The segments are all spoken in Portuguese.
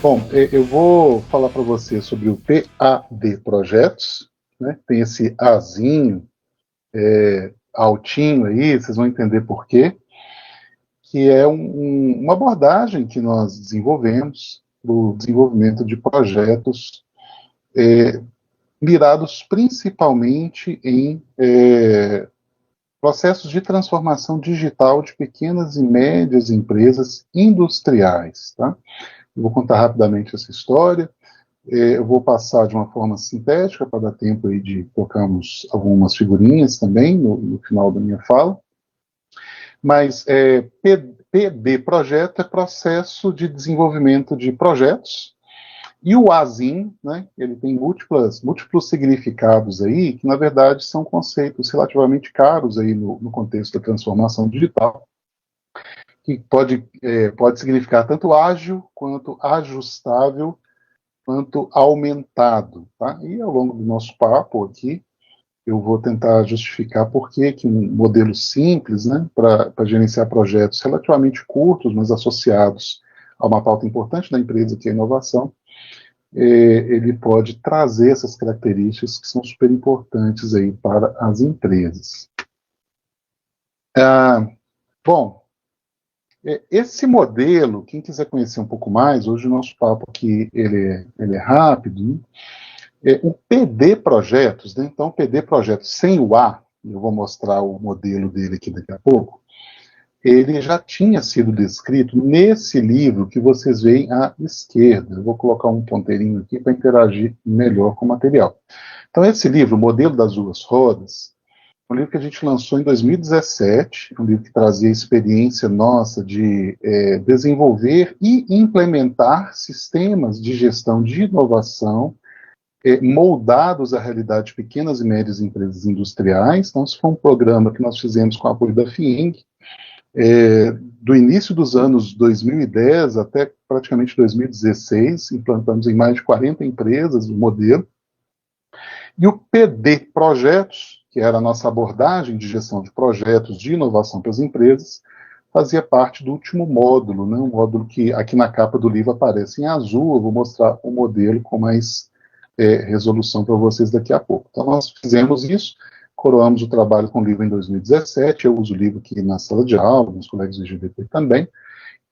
Bom, eu vou falar para você sobre o PAD Projetos, né? Tem esse Azinho altinho aí, vocês vão entender por quê, que é uma abordagem que nós desenvolvemos para o desenvolvimento de projetos mirados principalmente em processos de transformação digital de pequenas e médias empresas industriais. Tá? Eu vou contar rapidamente essa história. Eu vou passar de uma forma sintética para dar tempo aí de colocarmos algumas figurinhas também no final da minha fala. Mas PD projeto é processo de desenvolvimento de projetos, e o ASIN, né, ele tem múltiplos significados aí, que na verdade são conceitos relativamente caros aí no contexto da transformação digital, que pode significar tanto ágil, quanto ajustável, quanto aumentado. Tá? E ao longo do nosso papo aqui, eu vou tentar justificar por que um modelo simples, né, para gerenciar projetos relativamente curtos, mas associados a uma pauta importante da empresa, que é a inovação, ele pode trazer essas características que são super importantes aí para as empresas. Bom, esse modelo, quem quiser conhecer um pouco mais, hoje o nosso papo aqui ele é rápido, né? O PD Projetos, né? Então, PD Projetos sem o A, eu vou mostrar o modelo dele aqui daqui a pouco, ele já tinha sido descrito nesse livro que vocês veem à esquerda. Eu vou colocar um ponteirinho aqui para interagir melhor com o material. Então, esse livro, O Modelo das Duas Rodas, é um livro que a gente lançou em 2017, um livro que trazia a experiência nossa de desenvolver e implementar sistemas de gestão de inovação moldados à realidade de pequenas e médias empresas industriais. Então, isso foi um programa que nós fizemos com o apoio da FIENG, do início dos anos 2010 até praticamente 2016, implantamos em mais de 40 empresas o modelo. E o PD Projetos, que era a nossa abordagem de gestão de projetos de inovação para as empresas, fazia parte do último módulo, né? Um módulo que aqui na capa do livro aparece em azul. Eu vou mostrar o modelo com mais resolução para vocês daqui a pouco. Então, nós fizemos isso, coroamos o trabalho com o livro em 2017, eu uso o livro aqui na sala de aula, meus colegas do GVT também,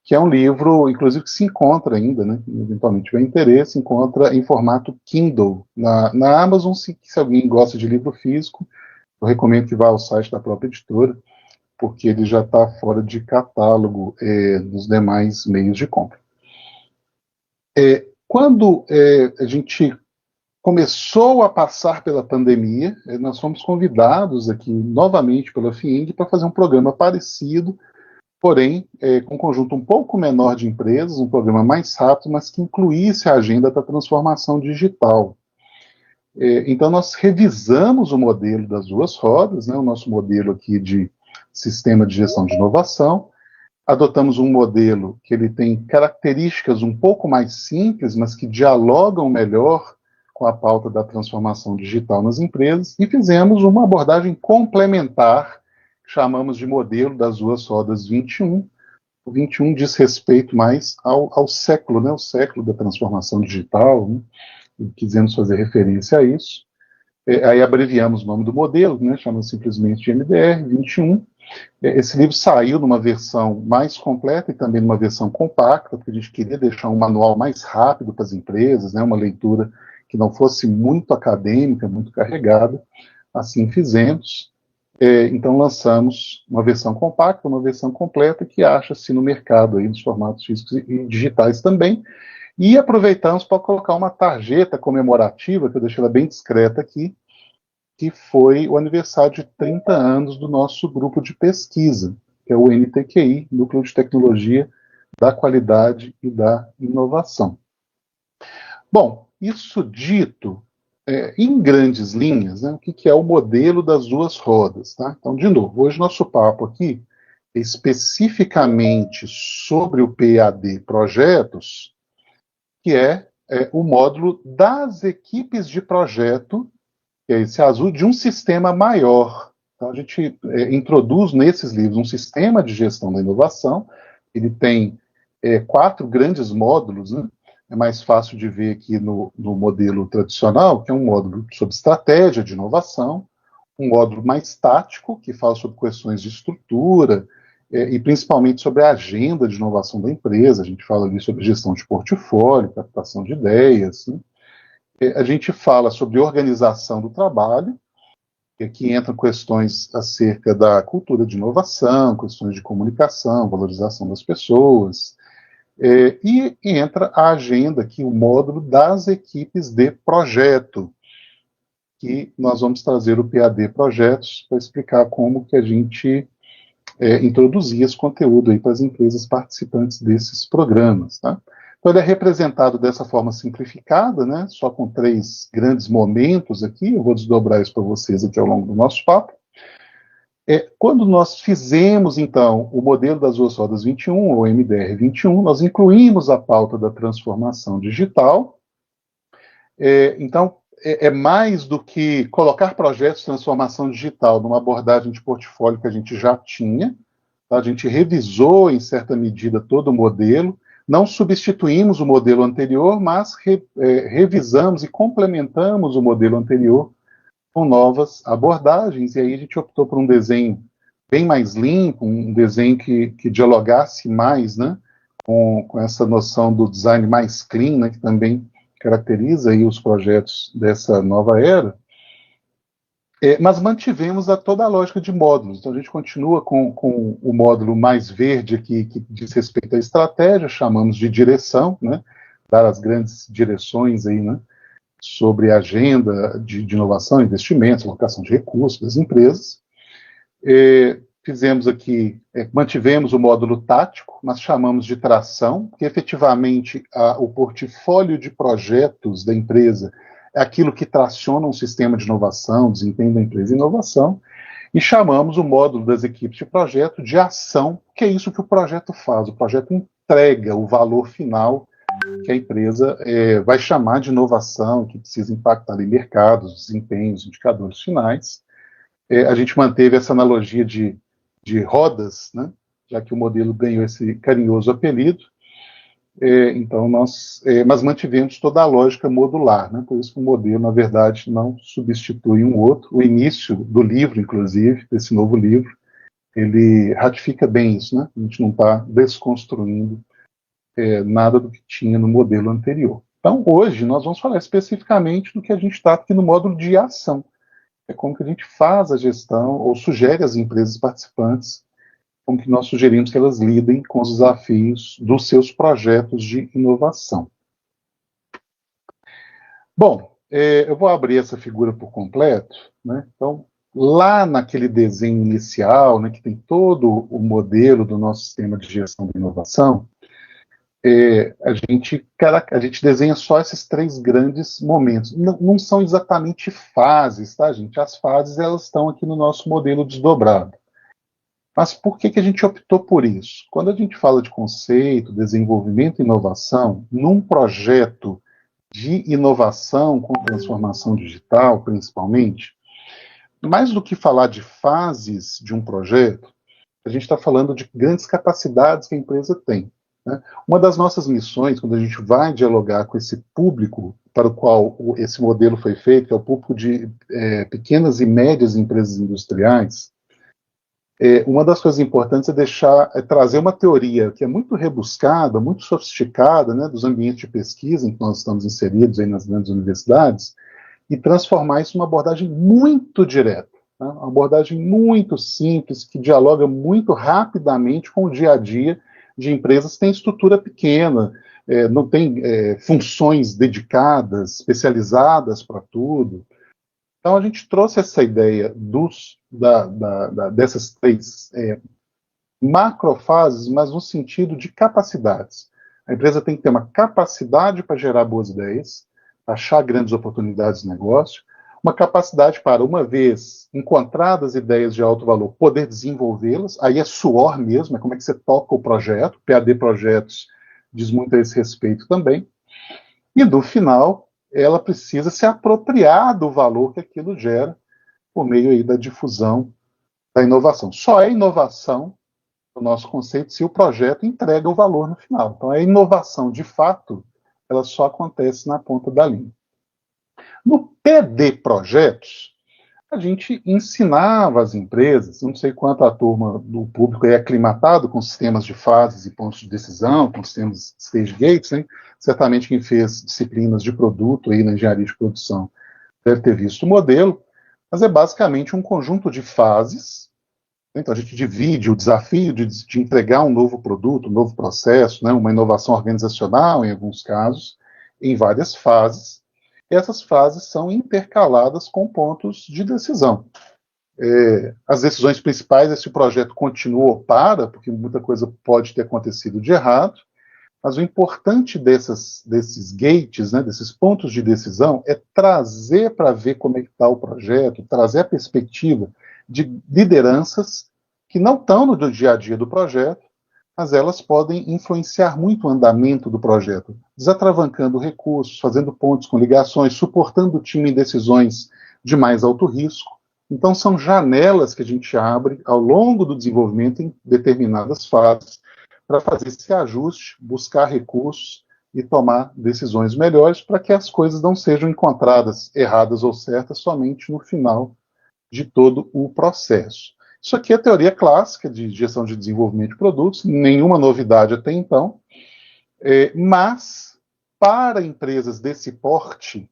que é um livro, inclusive, que se encontra ainda, né, eventualmente tiver interesse, encontra em formato Kindle na Amazon. Se alguém gosta de livro físico, eu recomendo que vá ao site da própria editora, porque ele já está fora de catálogo dos demais meios de compra. Quando a gente começou a passar pela pandemia, nós fomos convidados aqui novamente pela FIENG para fazer um programa parecido, porém com um conjunto um pouco menor de empresas, um programa mais rápido, mas que incluísse a agenda da transformação digital. Então nós revisamos o modelo das duas rodas, né, o nosso modelo aqui de sistema de gestão de inovação, adotamos um modelo que ele tem características um pouco mais simples, mas que dialogam melhor com a pauta da transformação digital nas empresas, e fizemos uma abordagem complementar, que chamamos de modelo das duas rodas 21. O 21 diz respeito mais ao século, né, o século da transformação digital, né, e quisemos fazer referência a isso. Aí abreviamos o nome do modelo, né, chamamos simplesmente de MDR 21. Esse livro saiu numa versão mais completa e também numa versão compacta, porque a gente queria deixar um manual mais rápido para as empresas, né, uma leitura que não fosse muito acadêmica, muito carregada. Assim fizemos. Então lançamos uma versão compacta, uma versão completa, que acha-se no mercado, aí, nos formatos físicos e digitais também. E aproveitamos para colocar uma tarjeta comemorativa, que eu deixei ela bem discreta aqui, que foi o aniversário de 30 anos do nosso grupo de pesquisa, que é o NTQI, Núcleo de Tecnologia da Qualidade e da Inovação. Bom, isso dito, em grandes linhas, né, o que é o modelo das duas rodas? Tá? Então, de novo, hoje nosso papo aqui é especificamente sobre o PAD Projetos, que é o módulo das equipes de projeto, que é esse azul, de um sistema maior. Então, a gente introduz nesses livros um sistema de gestão da inovação. Ele tem 4 grandes módulos, né? é mais fácil de ver aqui no modelo tradicional, que é um módulo sobre estratégia de inovação, um módulo mais tático, que fala sobre questões de estrutura, e principalmente sobre a agenda de inovação da empresa. A gente fala ali sobre gestão de portfólio, captação de ideias. Né? A gente fala sobre organização do trabalho, e aqui entram questões acerca da cultura de inovação, questões de comunicação, valorização das pessoas, e entra a agenda aqui, o módulo das equipes de projeto, que nós vamos trazer o PAD Projetos para explicar como que a gente introduzir esse conteúdo aí para as empresas participantes desses programas. Tá? Então ele é representado dessa forma simplificada, né, só com 3 grandes momentos aqui, eu vou desdobrar isso para vocês aqui ao longo do nosso papo. Quando nós fizemos, então, o modelo das duas rodas 21, ou MDR 21, nós incluímos a pauta da transformação digital. Então, é mais do que colocar projetos de transformação digital numa abordagem de portfólio que a gente já tinha. Tá? A gente revisou, em certa medida, todo o modelo, não substituímos o modelo anterior, mas revisamos e complementamos o modelo anterior com novas abordagens, e aí a gente optou por um desenho bem mais limpo, um desenho que dialogasse mais, né, com essa noção do design mais clean, né, que também caracteriza aí os projetos dessa nova era, mas mantivemos toda a lógica de módulos. Então a gente continua com o módulo mais verde aqui, que diz respeito à estratégia, chamamos de direção, né, dar as grandes direções aí, né, sobre a agenda de inovação, investimentos, alocação de recursos das empresas. Fizemos aqui, mantivemos o módulo tático, mas chamamos de tração, porque efetivamente o portfólio de projetos da empresa é aquilo que traciona um sistema de inovação, desempenho da empresa em inovação, e chamamos o módulo das equipes de projeto de ação, que é isso que o projeto faz. O projeto entrega o valor final que a empresa vai chamar de inovação, que precisa impactar em mercados, desempenhos, indicadores finais. A gente manteve essa analogia de rodas, né, já que o modelo ganhou esse carinhoso apelido. Então mas mantivemos toda a lógica modular, né, por isso que o modelo, na verdade, não substitui um outro. O início do livro, inclusive, desse novo livro, ele ratifica bem isso, né? A gente não está desconstruindo nada do que tinha no modelo anterior. Então, hoje, nós vamos falar especificamente do que a gente está aqui no módulo de ação. É como que a gente faz a gestão, ou sugere às empresas participantes, como que nós sugerimos que elas lidem com os desafios dos seus projetos de inovação. Bom, eu vou abrir essa figura por completo, né? Então, lá naquele desenho inicial, né, que tem todo o modelo do nosso sistema de gestão de inovação, a gente desenha só esses 3 grandes momentos. Não são exatamente fases, tá, gente? As fases, elas estão aqui no nosso modelo desdobrado. Mas por que a gente optou por isso? Quando a gente fala de conceito, desenvolvimento e inovação, num projeto de inovação com transformação digital, principalmente, mais do que falar de fases de um projeto, a gente está falando de grandes capacidades que a empresa tem. Né? Uma das nossas missões, quando a gente vai dialogar com esse público para o qual esse modelo foi feito, que é o público de pequenas e médias empresas industriais, uma das coisas importantes é trazer uma teoria que é muito rebuscada, muito sofisticada, né, dos ambientes de pesquisa em que nós estamos inseridos aí nas grandes universidades, e transformar isso numa abordagem muito direta, né, uma abordagem muito simples, que dialoga muito rapidamente com o dia a dia de empresas que têm estrutura pequena, não tem funções dedicadas, especializadas para tudo. Então, a gente trouxe essa ideia dessas 3 macrofases, mas no sentido de capacidades. A empresa tem que ter uma capacidade para gerar boas ideias, achar grandes oportunidades de negócio, uma capacidade para, uma vez encontradas ideias de alto valor, poder desenvolvê-las, aí é suor mesmo, é como é que você toca o projeto, o PAD Projetos diz muito a esse respeito também, e no final, ela precisa se apropriar do valor que aquilo gera por meio aí da difusão da inovação. Só é inovação, o nosso conceito, se o projeto entrega o valor no final. Então, é inovação, de fato, ela só acontece na ponta da linha. No PD Projetos, a gente ensinava as empresas, não sei quanto a turma do público é aclimatado com sistemas de fases e pontos de decisão, com sistemas stage gates, né? Certamente quem fez disciplinas de produto aí na engenharia de produção deve ter visto o modelo, mas é basicamente um conjunto de fases. Então a gente divide o desafio de entregar um novo produto, um novo processo, né? Uma inovação organizacional, em alguns casos, em várias fases. Essas fases são intercaladas com pontos de decisão. As decisões principais é se o projeto continua ou para, porque muita coisa pode ter acontecido de errado, mas o importante desses gates, né, desses pontos de decisão, é trazer para ver como é que está o projeto, trazer a perspectiva de lideranças que não estão no dia a dia do projeto, mas elas podem influenciar muito o andamento do projeto, desatravancando recursos, fazendo pontos com ligações, suportando o time em decisões de mais alto risco. Então, são janelas que a gente abre ao longo do desenvolvimento em determinadas fases para fazer esse ajuste, buscar recursos e tomar decisões melhores para que as coisas não sejam encontradas erradas ou certas somente no final de todo o processo. Isso aqui é a teoria clássica de gestão de desenvolvimento de produtos, nenhuma novidade até então, mas para empresas desse porte,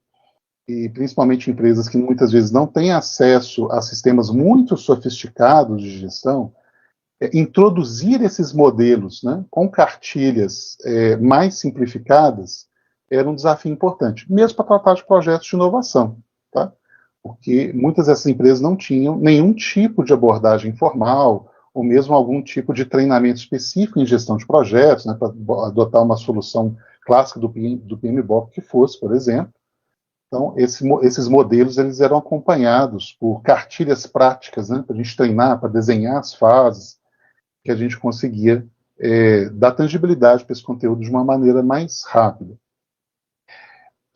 e principalmente empresas que muitas vezes não têm acesso a sistemas muito sofisticados de gestão, introduzir esses modelos, né, com cartilhas mais simplificadas era um desafio importante, mesmo para tratar de projetos de inovação, tá? Porque muitas dessas empresas não tinham nenhum tipo de abordagem formal, ou mesmo algum tipo de treinamento específico em gestão de projetos, né, para adotar uma solução clássica do PMBOK que fosse, por exemplo. Então, esses modelos eles eram acompanhados por cartilhas práticas, né, para a gente treinar, para desenhar as fases, que a gente conseguia dar tangibilidade para esse conteúdo de uma maneira mais rápida.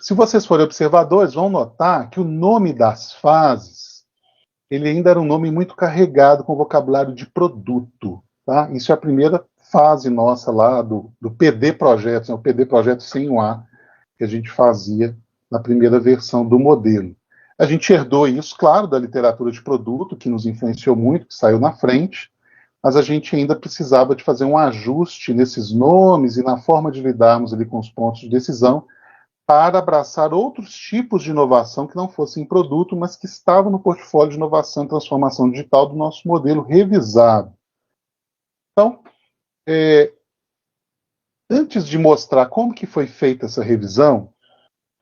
Se vocês forem observadores, vão notar que o nome das fases, ele ainda era um nome muito carregado com vocabulário de produto. Tá? Isso é a primeira fase nossa lá do PD Projetos, né? O PD Projetos sem o A, que a gente fazia na primeira versão do modelo. A gente herdou isso, claro, da literatura de produto, que nos influenciou muito, que saiu na frente, mas a gente ainda precisava de fazer um ajuste nesses nomes e na forma de lidarmos ali com os pontos de decisão para abraçar outros tipos de inovação que não fossem produto, mas que estavam no portfólio de inovação e transformação digital do nosso modelo revisado. Então, antes de mostrar como que foi feita essa revisão,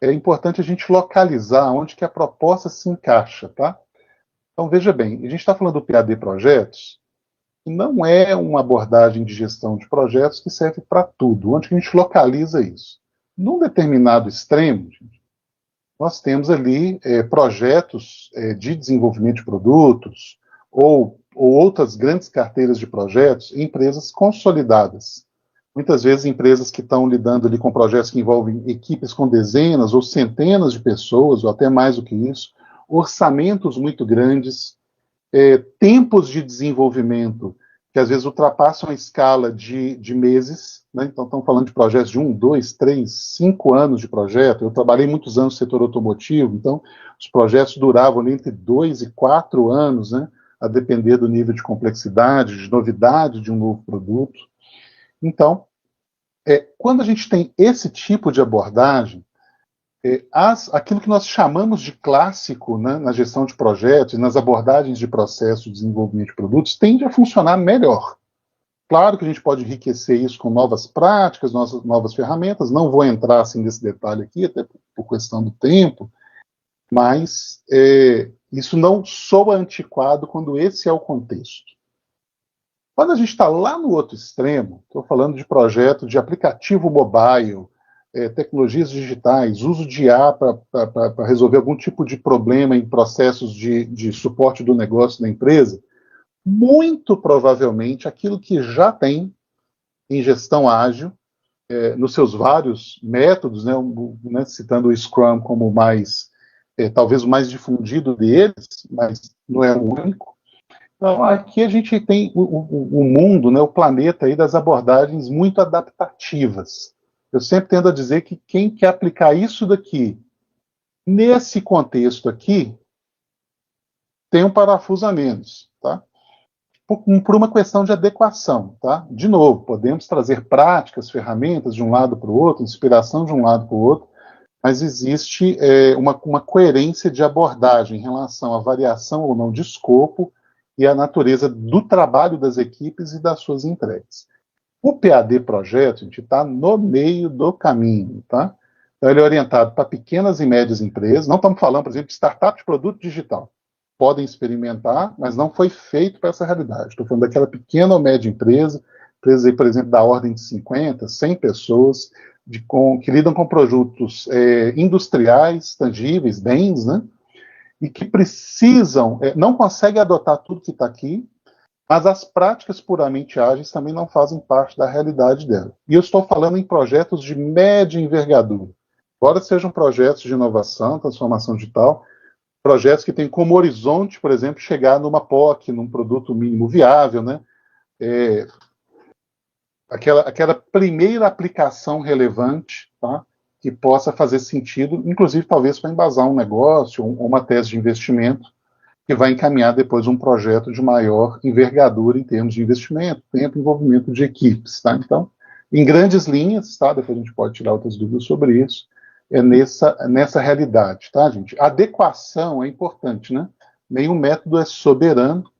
é importante a gente localizar onde que a proposta se encaixa, tá? Então, veja bem, a gente está falando do PAD Projetos, não é uma abordagem de gestão de projetos que serve para tudo. Onde que a gente localiza isso? Num determinado extremo, nós temos ali projetos de desenvolvimento de produtos ou outras grandes carteiras de projetos em empresas consolidadas. Muitas vezes empresas que estão lidando ali com projetos que envolvem equipes com dezenas ou centenas de pessoas, ou até mais do que isso, orçamentos muito grandes, tempos de desenvolvimento que às vezes ultrapassam a escala de meses, né? Então estamos falando de projetos de 1, 2, 3, 5 anos de projeto. Eu trabalhei muitos anos no setor automotivo, então os projetos duravam entre 2 e 4 anos, né? A depender do nível de complexidade, de novidade de um novo produto. Então, quando a gente tem esse tipo de abordagem, aquilo que nós chamamos de clássico, né, na gestão de projetos e nas abordagens de processo de desenvolvimento de produtos tende a funcionar melhor. Claro que a gente pode enriquecer isso com novas práticas, novas ferramentas, não vou entrar assim, nesse detalhe aqui, até por questão do tempo, mas isso não soa antiquado quando esse é o contexto. Quando a gente está lá no outro extremo, estou falando de projeto de aplicativo mobile, tecnologias digitais, uso de IA para resolver algum tipo de problema em processos de suporte do negócio da empresa, muito provavelmente aquilo que já tem em gestão ágil, nos seus vários métodos, né, citando o Scrum como talvez o mais difundido deles, mas não é o único. Então, aqui a gente tem o mundo, né, o planeta aí das abordagens muito adaptativas. eu sempre tendo a dizer que quem quer aplicar isso daqui, nesse contexto aqui, tem um parafuso a menos, tá? Por uma questão de adequação, tá? De novo, podemos trazer práticas, ferramentas de um lado para o outro, inspiração de um lado para o outro, mas existe uma coerência de abordagem em relação à variação ou não de escopo e à natureza do trabalho das equipes e das suas entregas. O PAD Projeto, a gente está no meio do caminho, tá? Então, ele é orientado para pequenas e médias empresas, não estamos falando, por exemplo, de startup de produto digital. Podem experimentar, mas não foi feito para essa realidade. Estou falando daquela pequena ou média empresa, empresas aí, por exemplo, da ordem de 50, 100 pessoas, que lidam com produtos industriais, tangíveis, bens, né? E que precisam, não conseguem adotar tudo que está aqui, mas as práticas puramente ágeis também não fazem parte da realidade dela. E eu estou falando em projetos de média envergadura. Embora sejam projetos de inovação, transformação digital, projetos que têm como horizonte, por exemplo, chegar numa POC, num produto mínimo viável, né? Aquela primeira aplicação relevante, tá? Que possa fazer sentido, inclusive talvez para embasar um negócio ou uma tese de investimento, que vai encaminhar depois um projeto de maior envergadura em termos de investimento, tempo e envolvimento de equipes. Tá? Então, em grandes linhas, tá? Depois a gente pode tirar outras dúvidas sobre isso, é nessa realidade, tá, gente? Adequação é importante, né? Nenhum método é soberano,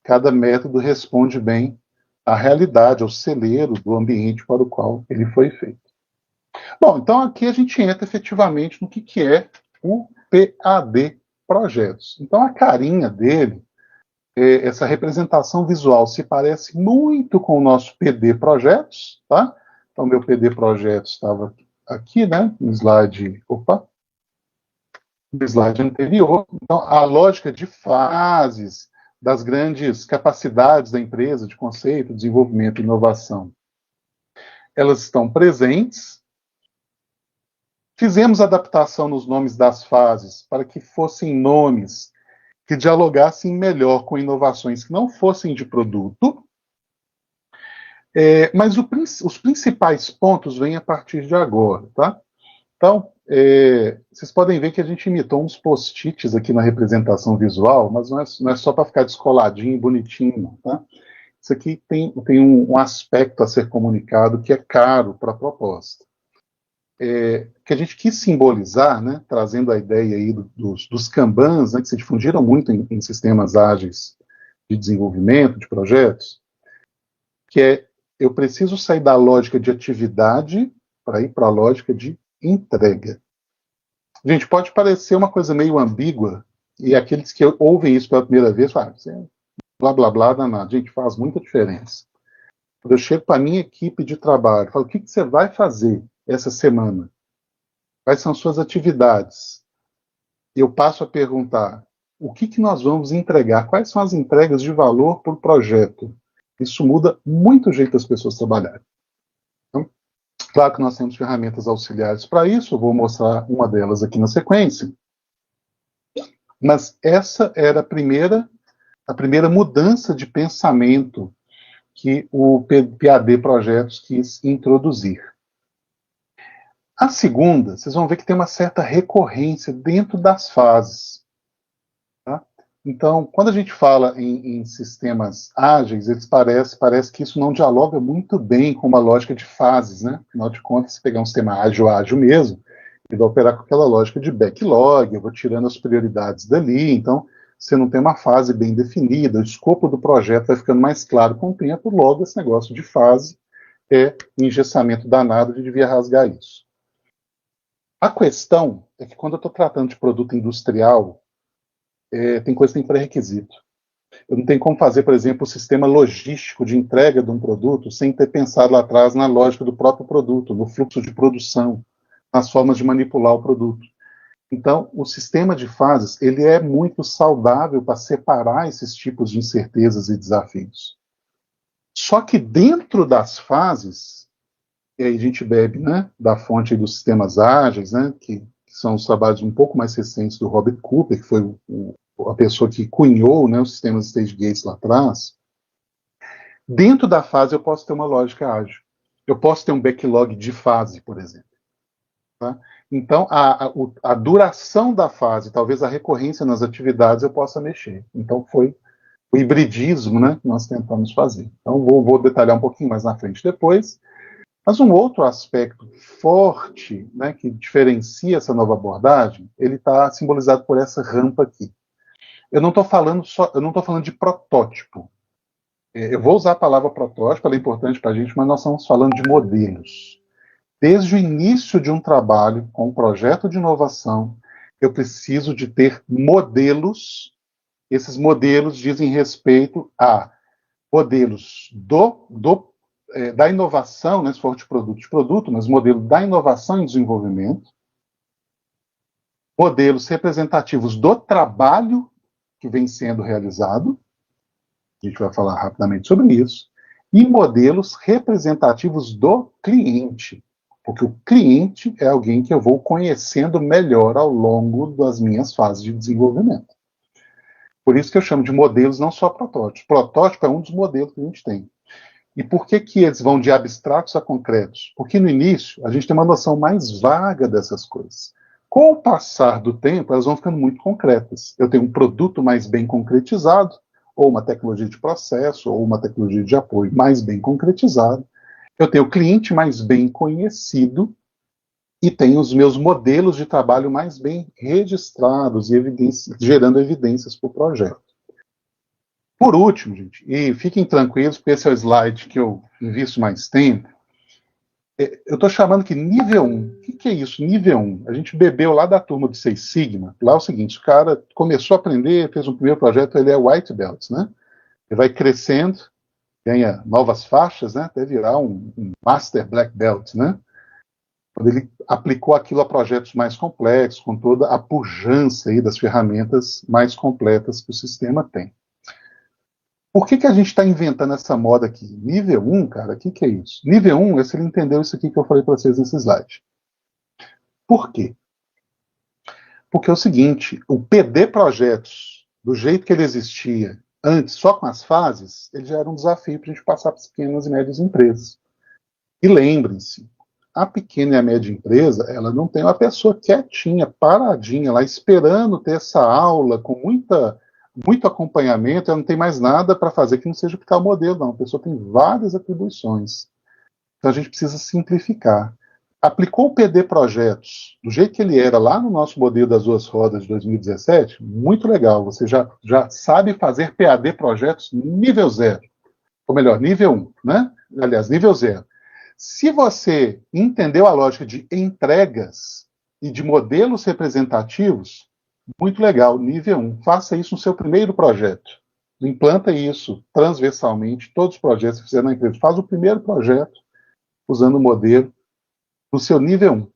cada método responde bem à realidade, ao celeiro do ambiente para o qual ele foi feito. Bom, então aqui a gente entra efetivamente no que é o PAD Projetos. Então a carinha dele, essa representação visual se parece muito com o nosso PD Projetos, tá? Então meu PD Projetos estava aqui, né, no slide anterior. Então a lógica de fases, das grandes capacidades da empresa, de conceito, desenvolvimento e inovação, elas estão presentes. Fizemos adaptação nos nomes das fases para que fossem nomes que dialogassem melhor com inovações que não fossem de produto, mas os principais pontos vêm a partir de agora, tá? Então, vocês podem ver que a gente imitou uns post-its aqui na representação visual, mas não é só para ficar descoladinho e bonitinho, tá? Isso aqui tem um aspecto a ser comunicado que é caro para a proposta. Que a gente quis simbolizar, né, trazendo a ideia aí dos Kanbans, né, que se difundiram muito em sistemas ágeis de desenvolvimento, de projetos, que eu preciso sair da lógica de atividade para ir para a lógica de entrega. Gente, pode parecer uma coisa meio ambígua, e aqueles que ouvem isso pela primeira vez falam, blá, blá, blá, danado. Gente, faz muita diferença. Quando eu chego para a minha equipe de trabalho, falo, o que você vai fazer essa semana? Quais são suas atividades? Eu passo a perguntar, o que nós vamos entregar? Quais são as entregas de valor por projeto? Isso muda muito o jeito das pessoas trabalharem. Então, claro que nós temos ferramentas auxiliares para isso, eu vou mostrar uma delas aqui na sequência. Mas essa era a primeira mudança de pensamento que o PAD Projetos quis introduzir. A segunda, vocês vão ver que tem uma certa recorrência dentro das fases. Tá? Então, quando a gente fala em sistemas ágeis, eles parece que isso não dialoga muito bem com uma lógica de fases, né? Afinal de contas, se pegar um sistema ágil mesmo, ele vai operar com aquela lógica de backlog, eu vou tirando as prioridades dali, então você não tem uma fase bem definida, o escopo do projeto vai ficando mais claro com o tempo, logo esse negócio de fase é um engessamento danado, de devia rasgar isso. A questão é que quando eu estou tratando de produto industrial, tem coisa que tem pré-requisito. Eu não tenho como fazer, por exemplo, o sistema logístico de entrega de um produto sem ter pensado lá atrás na lógica do próprio produto, no fluxo de produção, nas formas de manipular o produto. Então, o sistema de fases, ele é muito saudável para separar esses tipos de incertezas e desafios. Só que dentro das fases, e aí a gente bebe, né, da fonte dos sistemas ágeis, né, que são os trabalhos um pouco mais recentes do Robert Cooper, que foi a pessoa que cunhou, né, os sistemas Stage Gates lá atrás. Dentro da fase eu posso ter uma lógica ágil. Eu posso ter um backlog de fase, por exemplo. Tá? Então, a duração da fase, talvez a recorrência nas atividades, eu possa mexer. Então, foi o hibridismo, né, que nós tentamos fazer. Então, vou detalhar um pouquinho mais na frente depois. Mas um outro aspecto forte, né, que diferencia essa nova abordagem, ele está simbolizado por essa rampa aqui. Eu não estou falando de protótipo. Eu vou usar a palavra protótipo, ela é importante para a gente, mas nós estamos falando de modelos. Desde o início de um trabalho com um projeto de inovação, eu preciso de ter modelos. Esses modelos dizem respeito a modelos da inovação, né, se for de produto, mas modelo da inovação e desenvolvimento, modelos representativos do trabalho que vem sendo realizado, a gente vai falar rapidamente sobre isso, e modelos representativos do cliente, porque o cliente é alguém que eu vou conhecendo melhor ao longo das minhas fases de desenvolvimento. Por isso que eu chamo de modelos, não só protótipos. Protótipo é um dos modelos que a gente tem. E por que eles vão de abstratos a concretos? Porque no início a gente tem uma noção mais vaga dessas coisas. Com o passar do tempo, elas vão ficando muito concretas. Eu tenho um produto mais bem concretizado, ou uma tecnologia de processo, ou uma tecnologia de apoio mais bem concretizada. Eu tenho o cliente mais bem conhecido e tenho os meus modelos de trabalho mais bem registrados e gerando evidências para o projeto. Por último, gente, e fiquem tranquilos, porque esse é o slide que eu invisto mais tempo, eu estou chamando que nível 1. O que é isso, nível 1? A gente bebeu lá da turma do Seis Sigma. Lá é o seguinte, o cara começou a aprender, fez um primeiro projeto, ele é white belt, né? Ele vai crescendo, ganha novas faixas, né? Até virar um master black belt, né? Quando ele aplicou aquilo a projetos mais complexos, com toda a pujança aí das ferramentas mais completas que o sistema tem. Por que a gente está inventando essa moda aqui? Nível 1, cara, o que é isso? Nível 1 é se ele entendeu isso aqui que eu falei para vocês nesse slide. Por quê? Porque é o seguinte, o PD projetos, do jeito que ele existia antes, só com as fases, ele já era um desafio para a gente passar para as pequenas e médias empresas. E lembrem-se, a pequena e a média empresa, ela não tem uma pessoa quietinha, paradinha lá, esperando ter essa aula com muito acompanhamento, ela não tem mais nada para fazer que não seja aplicar o modelo, não. A pessoa tem várias atribuições. Então a gente precisa simplificar. Aplicou o PD Projetos do jeito que ele era lá no nosso modelo das duas rodas de 2017, muito legal. Você já sabe fazer PAD Projetos nível 0. Ou melhor, nível 1, né? Aliás, nível 0. Se você entendeu a lógica de entregas e de modelos representativos, muito legal, nível 1. Faça isso no seu primeiro projeto. Implanta isso transversalmente, todos os projetos que fizer na empresa. Faz o primeiro projeto usando o modelo no seu nível 1.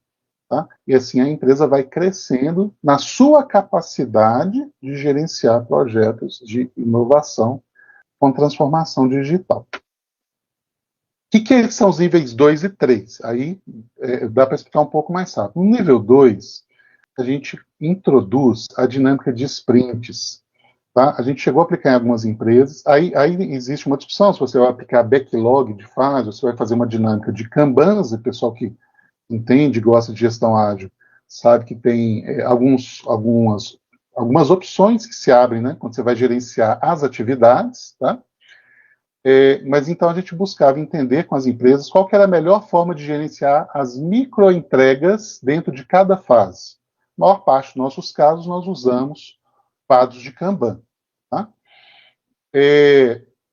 Tá? E assim a empresa vai crescendo na sua capacidade de gerenciar projetos de inovação com transformação digital. O que são os níveis 2 e 3? Aí dá para explicar um pouco mais rápido. No nível 2, a gente introduz a dinâmica de sprints. Tá? A gente chegou a aplicar em algumas empresas. Aí existe uma discussão se você vai aplicar backlog de fase, ou se vai fazer uma dinâmica de Kanbans, o pessoal que entende, gosta de gestão ágil, sabe que tem algumas opções que se abrem, né, quando você vai gerenciar as atividades, tá? Mas então a gente buscava entender com as empresas qual que era a melhor forma de gerenciar as microentregas dentro de cada fase. Na maior parte dos nossos casos, nós usamos quadros de Kanban. Tá?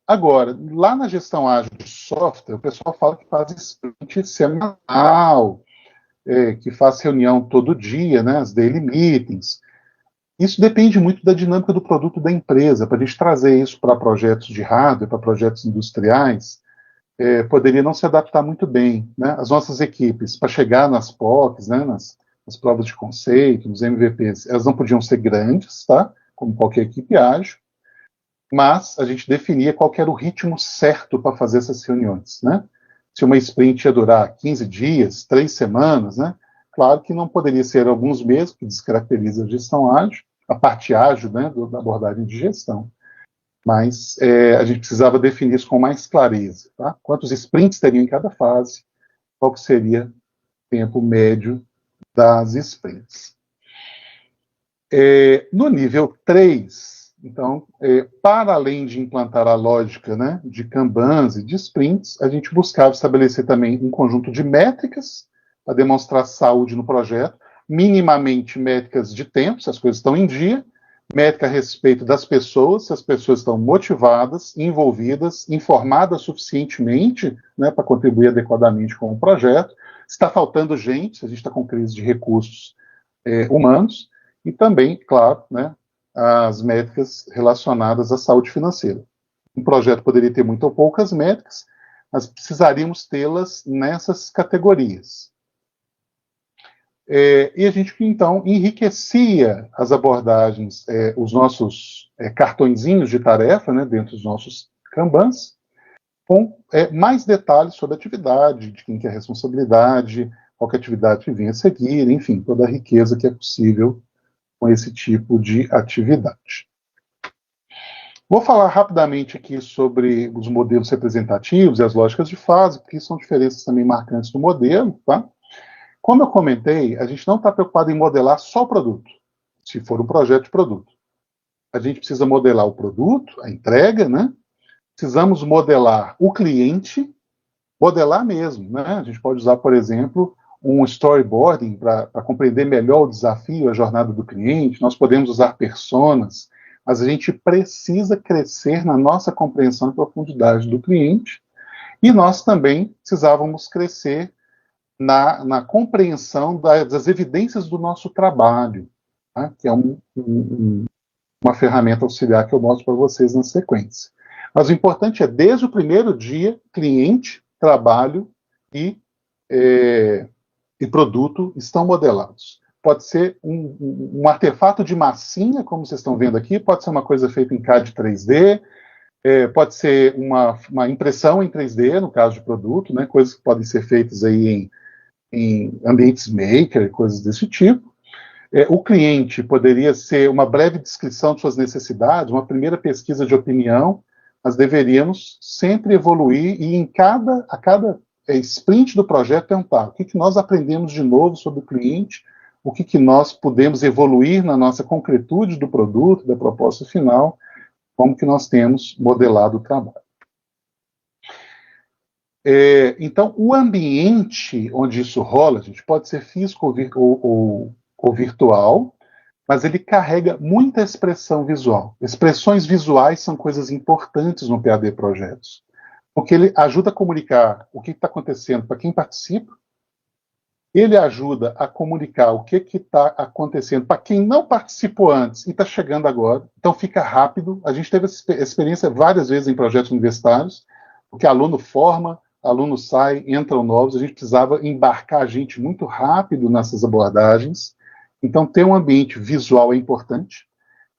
Agora, lá na gestão ágil de software, o pessoal fala que faz sprint semanal, que faz reunião todo dia, né, as daily meetings. Isso depende muito da dinâmica do produto da empresa. Para a gente trazer isso para projetos de hardware, para projetos industriais, poderia não se adaptar muito bem. Né? As nossas equipes, para chegar nas POCs, né, nas provas de conceito, nos MVPs, elas não podiam ser grandes, tá? Como qualquer equipe ágil, mas a gente definia qual era o ritmo certo para fazer essas reuniões. Né? Se uma sprint ia durar 15 dias, 3 semanas, né? Claro que não poderia ser alguns meses, que descaracteriza a gestão ágil, a parte ágil, né, da abordagem de gestão. Mas a gente precisava definir isso com mais clareza. Tá? Quantos sprints teriam em cada fase, qual que seria o tempo médio das sprints. No nível 3, então, para além de implantar a lógica, né, de Kanbans e de sprints, a gente buscava estabelecer também um conjunto de métricas para demonstrar saúde no projeto, minimamente métricas de tempo, se as coisas estão em dia, métrica a respeito das pessoas, se as pessoas estão motivadas, envolvidas, informadas suficientemente, né, para contribuir adequadamente com o projeto, se está faltando gente, se a gente está com crise de recursos humanos, e também, claro, né, as métricas relacionadas à saúde financeira. Um projeto poderia ter muito ou poucas métricas, mas precisaríamos tê-las nessas categorias. E a gente, então, enriquecia as abordagens, os nossos cartõezinhos de tarefa, né, dentro dos nossos Kanbans, com mais detalhes sobre a atividade, de quem que é a responsabilidade, qual que é a atividade que vinha a seguir, enfim, toda a riqueza que é possível com esse tipo de atividade. Vou falar rapidamente aqui sobre os modelos representativos e as lógicas de fase, porque são diferenças também marcantes do modelo, tá? Como eu comentei, a gente não está preocupado em modelar só o produto, se for um projeto de produto. A gente precisa modelar o produto, a entrega, né? Precisamos modelar o cliente, modelar mesmo, né? A gente pode usar, por exemplo, um storyboarding para compreender melhor o desafio, a jornada do cliente. Nós podemos usar personas, mas a gente precisa crescer na nossa compreensão e profundidade do cliente. E nós também precisávamos crescer na compreensão das evidências do nosso trabalho, tá? Que é uma ferramenta auxiliar que eu mostro para vocês na sequência. Mas o importante é, desde o primeiro dia, cliente, trabalho e produto estão modelados. Pode ser um artefato de massinha, como vocês estão vendo aqui, pode ser uma coisa feita em CAD 3D, pode ser uma impressão em 3D, no caso de produto, né, coisas que podem ser feitas aí em ambientes maker, coisas desse tipo. O cliente poderia ser uma breve descrição de suas necessidades, uma primeira pesquisa de opinião, mas deveríamos sempre evoluir e a cada sprint do projeto perguntar o que nós aprendemos de novo sobre o cliente, o que nós podemos evoluir na nossa concretude do produto, da proposta final, como que nós temos modelado o trabalho. Então, o ambiente onde isso rola, gente, pode ser físico ou virtual, mas ele carrega muita expressão visual. Expressões visuais são coisas importantes no PhD Projetos, porque ele ajuda a comunicar o que está acontecendo para quem participa, ele ajuda a comunicar o que está acontecendo para quem não participou antes e está chegando agora, então fica rápido. A gente teve essa experiência várias vezes em projetos universitários, porque aluno forma, aluno sai, entram novos, a gente precisava embarcar a gente muito rápido nessas abordagens. Então, ter um ambiente visual é importante.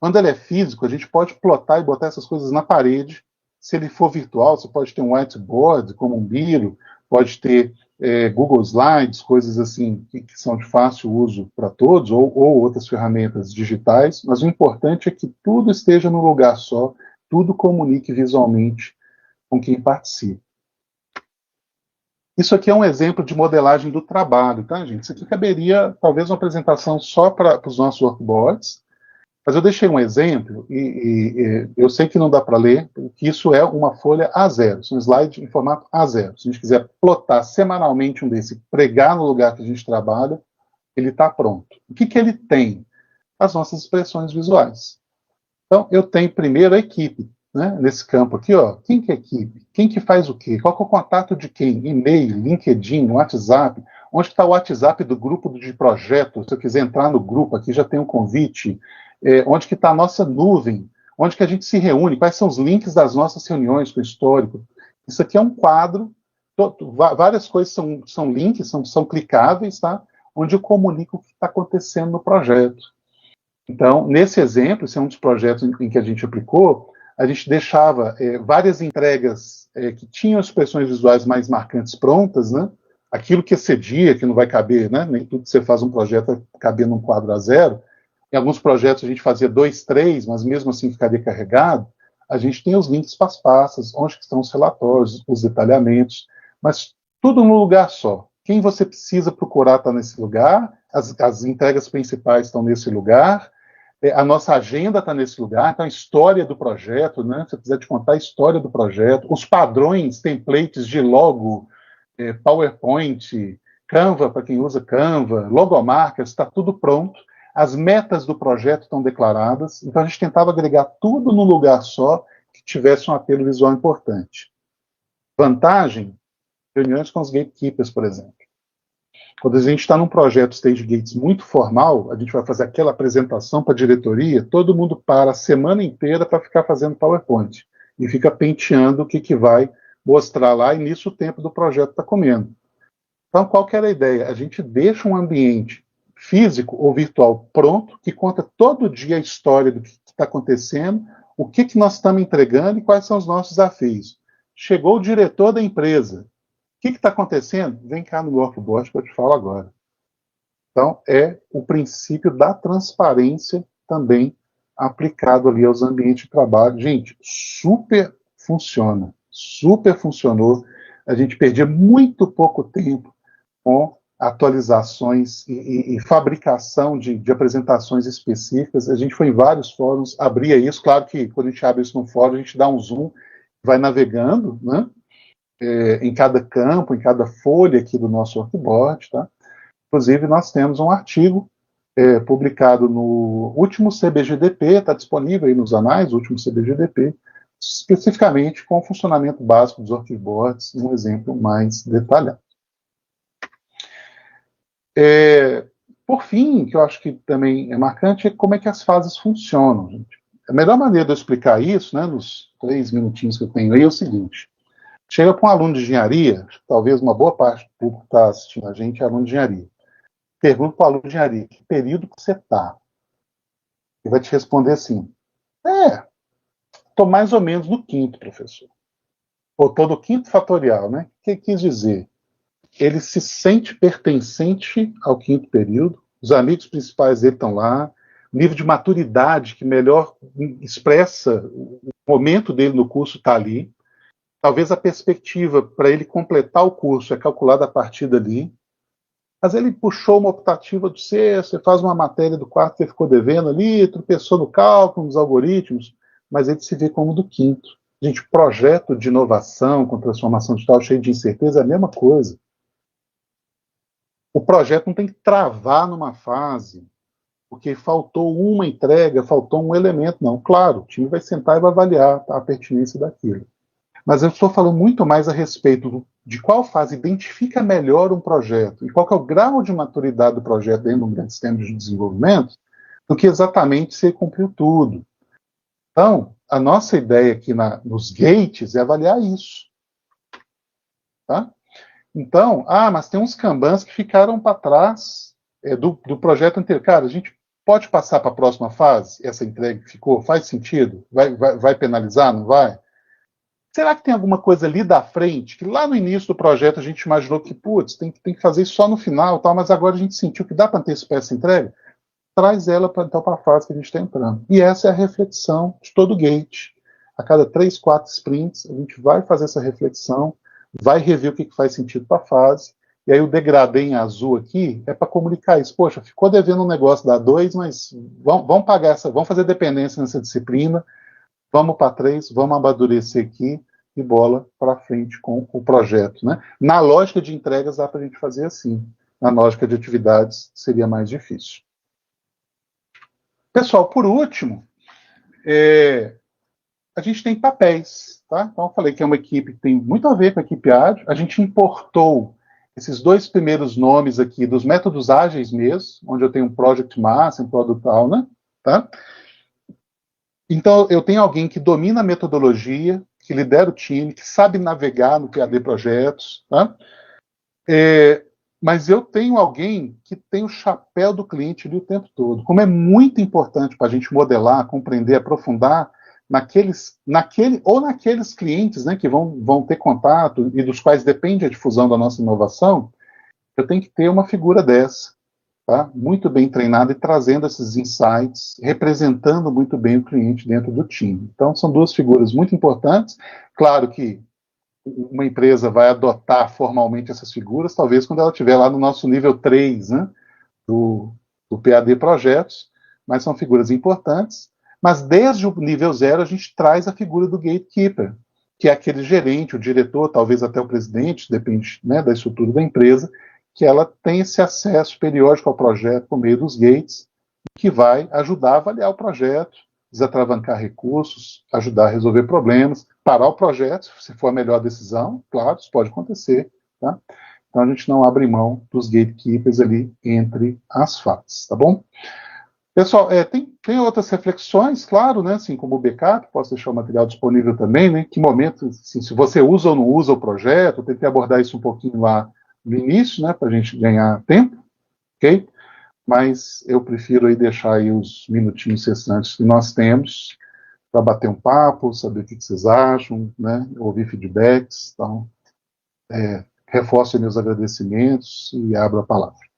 Quando ele é físico, a gente pode plotar e botar essas coisas na parede. Se ele for virtual, você pode ter um whiteboard, como um Miro, pode ter Google Slides, coisas assim que são de fácil uso para todos, ou outras ferramentas digitais, mas o importante é que tudo esteja num lugar só, tudo comunique visualmente com quem participa. Isso aqui é um exemplo de modelagem do trabalho, tá, gente? Isso aqui caberia, talvez, uma apresentação só para os nossos workboards, mas eu deixei um exemplo, e eu sei que não dá para ler, que isso é uma folha A0, um slide em formato A0. Se a gente quiser plotar semanalmente um desse, pregar no lugar que a gente trabalha, ele está pronto. O que ele tem? As nossas expressões visuais. Então, eu tenho primeiro a equipe, né, nesse campo aqui, ó. Quem que é equipe? Quem que faz o quê? Qual que é o contato de quem? E-mail, LinkedIn, WhatsApp. Onde está o WhatsApp do grupo de projeto? Se eu quiser entrar no grupo aqui, já tem um convite. Onde que está a nossa nuvem? Onde que a gente se reúne? Quais são os links das nossas reuniões com o histórico? Isso aqui é um quadro, várias coisas são links, são clicáveis, tá? Onde eu comunico o que está acontecendo no projeto. Então, nesse exemplo, esse é um dos projetos em que a gente aplicou, a gente deixava várias entregas que tinham expressões visuais mais marcantes prontas, né? Aquilo que excedia, que não vai caber, né? Nem tudo que você faz um projeto vai caber num quadro A0. Em alguns projetos a gente fazia 2, 3, mas mesmo assim ficaria carregado. A gente tem os links para as pastas, onde estão os relatórios, os detalhamentos, mas tudo num lugar só. quem você precisa procurar está nesse lugar, as entregas principais estão nesse lugar, a nossa agenda está nesse lugar, então a história do projeto, né? Se você quiser te contar a história do projeto, os padrões, templates de logo, PowerPoint, Canva, para quem usa Canva, logomarcas, está tudo pronto. As metas do projeto estão declaradas, então a gente tentava agregar tudo num lugar só que tivesse um apelo visual importante. Vantagem, reuniões com os gatekeepers, por exemplo. Quando a gente está num projeto Stage Gates muito formal, a gente vai fazer aquela apresentação para a diretoria, todo mundo para a semana inteira para ficar fazendo PowerPoint e fica penteando o que vai mostrar lá, e nisso o tempo do projeto está comendo. Então, qual que era a ideia? A gente deixa um ambiente físico ou virtual pronto, que conta todo dia a história do que está acontecendo, o que nós estamos entregando e quais são os nossos desafios. Chegou o diretor da empresa. O que está acontecendo? Vem cá no workboard que eu te falo agora. Então, é o princípio da transparência também aplicado ali aos ambientes de trabalho. Gente, super funciona. Super funcionou. A gente perdia muito pouco tempo com atualizações e fabricação de apresentações específicas. A gente foi em vários fóruns, abria isso. Claro que quando a gente abre isso no fórum, a gente dá um zoom, vai navegando, né? Em cada campo, em cada folha aqui do nosso workboard, tá? Inclusive, nós temos um artigo publicado no último CBGDP, está disponível aí nos anais, o último CBGDP, especificamente com o funcionamento básico dos workboards, um exemplo mais detalhado. Por fim, que eu acho que também é marcante, é como é que as fases funcionam, gente. A melhor maneira de eu explicar isso, né, nos 3 minutinhos que eu tenho aí, é o seguinte. Chega para um aluno de engenharia, talvez uma boa parte do público que está assistindo a gente é aluno de engenharia. Pergunta para o aluno de engenharia, que período que você está? Ele vai te responder assim, estou mais ou menos no quinto, professor. Ou estou no quinto fatorial, né? O que quis dizer? Ele se sente pertencente ao quinto período, os amigos principais dele estão lá, o nível de maturidade que melhor expressa o momento dele no curso está ali. Talvez a perspectiva para ele completar o curso é calculada a partir dali. Mas ele puxou uma optativa do sexto, você faz uma matéria do quarto que ele ficou devendo ali, tropeçou no cálculo, nos algoritmos, mas ele se vê como do quinto. Gente, projeto de inovação com transformação digital cheio de incerteza é a mesma coisa. O projeto não tem que travar numa fase, porque faltou uma entrega, faltou um elemento, não. Claro, o time vai sentar e vai avaliar a pertinência daquilo. Mas eu estou falando muito mais a respeito de qual fase identifica melhor um projeto e qual que é o grau de maturidade do projeto dentro de um grande sistema de desenvolvimento, do que exatamente se ele cumpriu tudo. Então, a nossa ideia aqui nos gates é avaliar isso. Tá? Então, mas tem uns kanbans que ficaram para trás do projeto anterior. Cara, a gente pode passar para a próxima fase? Essa entrega que ficou? Faz sentido? Vai penalizar? Não vai? Será que tem alguma coisa ali da frente, que lá no início do projeto a gente imaginou que, putz, tem que fazer isso só no final, tal, mas agora a gente sentiu que dá para antecipar essa entrega? Traz ela para a fase que a gente está entrando. E essa é a reflexão de todo o gate. A cada 3, 4 sprints, a gente vai fazer essa reflexão, vai rever o que faz sentido para a fase, e aí o degradê em azul aqui é para comunicar isso. Poxa, ficou devendo um negócio da 2, mas vamos pagar vamos fazer dependência nessa disciplina, vamos para 3, vamos amadurecer aqui e bola para frente com o projeto. Né? Na lógica de entregas dá para a gente fazer assim. Na lógica de atividades seria mais difícil. Pessoal, por último, a gente tem papéis. Tá? Então eu falei que é uma equipe que tem muito a ver com a equipe ágil. A gente importou esses 2 primeiros nomes aqui dos métodos ágeis mesmo, onde eu tenho um Project Master, um Product Owner, tá? Então, eu tenho alguém que domina a metodologia, que lidera o time, que sabe navegar no PAD projetos, tá? Mas eu tenho alguém que tem o chapéu do cliente ali o tempo todo. Como é muito importante para a gente modelar, compreender, aprofundar naqueles clientes, né, que vão ter contato e dos quais depende a difusão da nossa inovação, eu tenho que ter uma figura dessa. Tá? Muito bem treinado e trazendo esses insights, representando muito bem o cliente dentro do time. Então, são 2 figuras muito importantes. Claro que uma empresa vai adotar formalmente essas figuras, talvez quando ela estiver lá no nosso nível 3, né, do PAD Projetos, mas são figuras importantes. Mas desde o nível 0 a gente traz a figura do gatekeeper, que é aquele gerente, o diretor, talvez até o presidente, depende, né, da estrutura da empresa, que ela tem esse acesso periódico ao projeto por meio dos gates, que vai ajudar a avaliar o projeto, desatravancar recursos, ajudar a resolver problemas, parar o projeto, se for a melhor decisão, claro, isso pode acontecer, tá? Então a gente não abre mão dos gatekeepers ali entre as fases, tá bom? Pessoal, tem outras reflexões, claro, né? Assim como o backup, posso deixar o material disponível também, né? Que momento, assim, se você usa ou não usa o projeto, eu tentei abordar isso um pouquinho lá no início, né? Para a gente ganhar tempo, ok? Mas eu prefiro aí deixar aí os minutinhos restantes que nós temos para bater um papo, saber o que vocês acham, né? Ouvir feedbacks, então, reforço meus agradecimentos e abro a palavra.